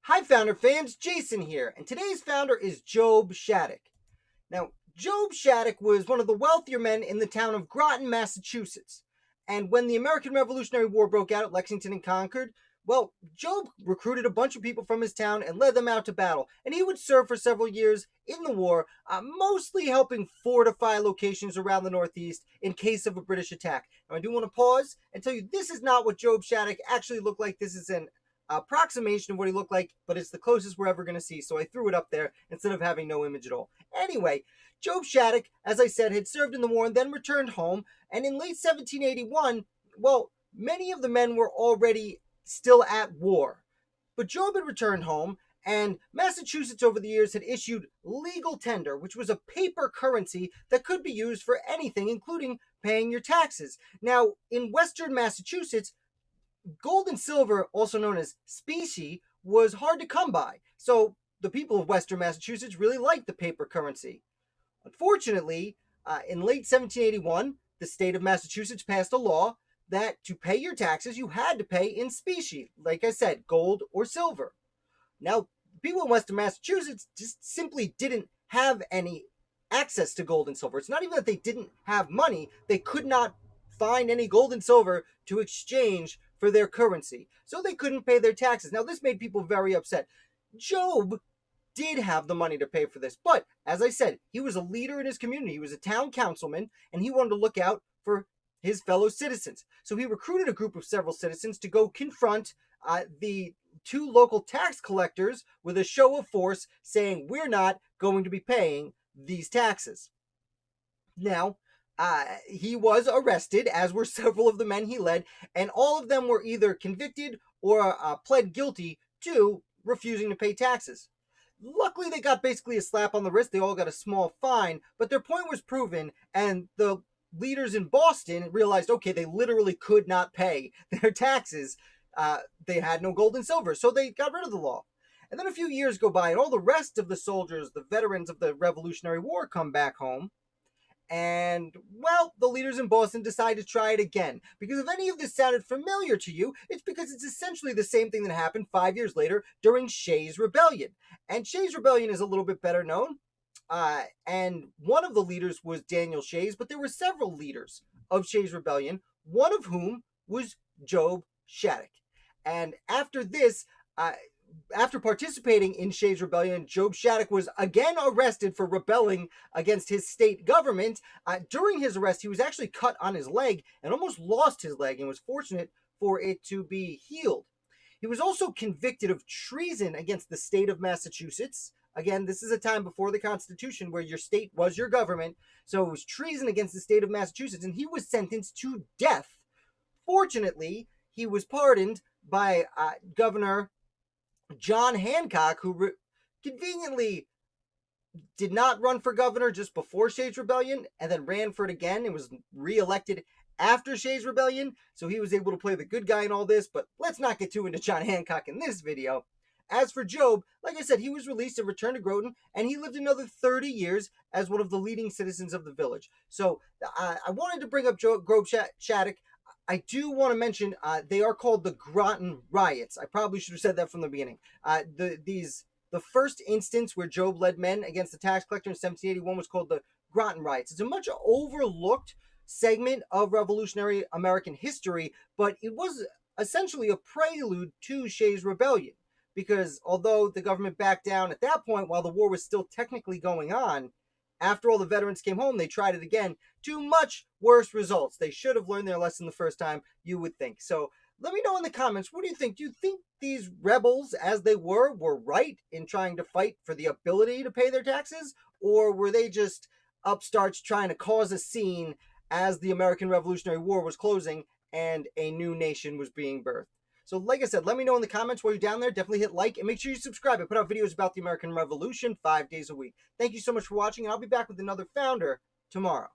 Hi, Founder fans, Jason here, and today's founder is Job Shattuck. Now, Job Shattuck was one of the wealthier men in the town of Groton, Massachusetts. And when the American Revolutionary War broke out at Lexington and Concord, well, Job recruited a bunch of people from his town and led them out to battle. And he would serve for several years in the war, mostly helping fortify locations around the Northeast in case of a British attack. Now, I do want to pause and tell you this is not what Job Shattuck actually looked like. This is an approximation of what he looked like, but it's the closest we're ever going to see. So I threw it up there instead of having no image at all. Anyway, Job Shattuck, as I said, had served in the war and then returned home. And in late 1781, well, many of the men were already still at war. But Job had returned home, and Massachusetts over the years had issued legal tender, which was a paper currency that could be used for anything, including paying your taxes. Now, in Western Massachusetts, gold and silver, also known as specie, was hard to come by. So the people of Western Massachusetts really liked the paper currency. Unfortunately, in late 1781, the state of Massachusetts passed a law that to pay your taxes, you had to pay in specie, like I said, gold or silver. Now, people in Western Massachusetts just simply didn't have any access to gold and silver. It's not even that they didn't have money, they could not find any gold and silver to exchange for their currency. So they couldn't pay their taxes. Now, this made people very upset. Job did have the money to pay for this, but as I said, he was a leader in his community. He was a town councilman, and he wanted to look out for his fellow citizens. So he recruited a group of several citizens to go confront the two local tax collectors with a show of force, saying, "We're not going to be paying these taxes." Now, he was arrested, as were several of the men he led, and all of them were either convicted or pled guilty to refusing to pay taxes. Luckily, they got basically a slap on the wrist. They all got a small fine, but their point was proven, and the leaders in Boston realized, okay, they literally could not pay their taxes. They had no gold and silver, so they got rid of the law. And then a few years go by, and all the rest of the soldiers, the veterans of the Revolutionary War, come back home. And, well, the leaders in Boston decide to try it again. Because if any of this sounded familiar to you, it's because it's essentially the same thing that happened 5 years later during Shays Rebellion. And Shays Rebellion is a little bit better known. And one of the leaders was Daniel Shays, but there were several leaders of Shays Rebellion, one of whom was Job Shattuck. And after this, after participating in Shays Rebellion, Job Shattuck was again arrested for rebelling against his state government. During his arrest, he was actually cut on his leg and almost lost his leg and was fortunate for it to be healed. He was also convicted of treason against the state of Massachusetts. Again, this is a time before the Constitution where your state was your government. So it was treason against the state of Massachusetts, and he was sentenced to death. Fortunately, he was pardoned by Governor John Hancock, who conveniently did not run for governor just before Shays Rebellion and then ran for it again and was reelected after Shays Rebellion. So he was able to play the good guy in all this, but let's not get too into John Hancock in this video. As for Job, like I said, he was released and returned to Groton, and he lived another 30 years as one of the leading citizens of the village. So I wanted to bring up Job Shattuck. I do want to mention they are called the Groton Riots. I probably should have said that from the beginning. The first instance where Job led men against the tax collector in 1781 was called the Groton Riots. It's a much overlooked segment of Revolutionary American history, but it was essentially a prelude to Shays Rebellion, because although the government backed down at that point while the war was still technically going on, after all the veterans came home, they tried it again to much worse results. They should have learned their lesson the first time, you would think. So let me know in the comments, what do you think? Do you think these rebels, as they were right in trying to fight for the ability to pay their taxes? Or were they just upstarts trying to cause a scene as the American Revolutionary War was closing and a new nation was being birthed? So like I said, let me know in the comments while you're down there. Definitely hit like and make sure you subscribe. I put out videos about the American Revolution 5 days a week. Thank you so much for watching, and I'll be back with another founder tomorrow.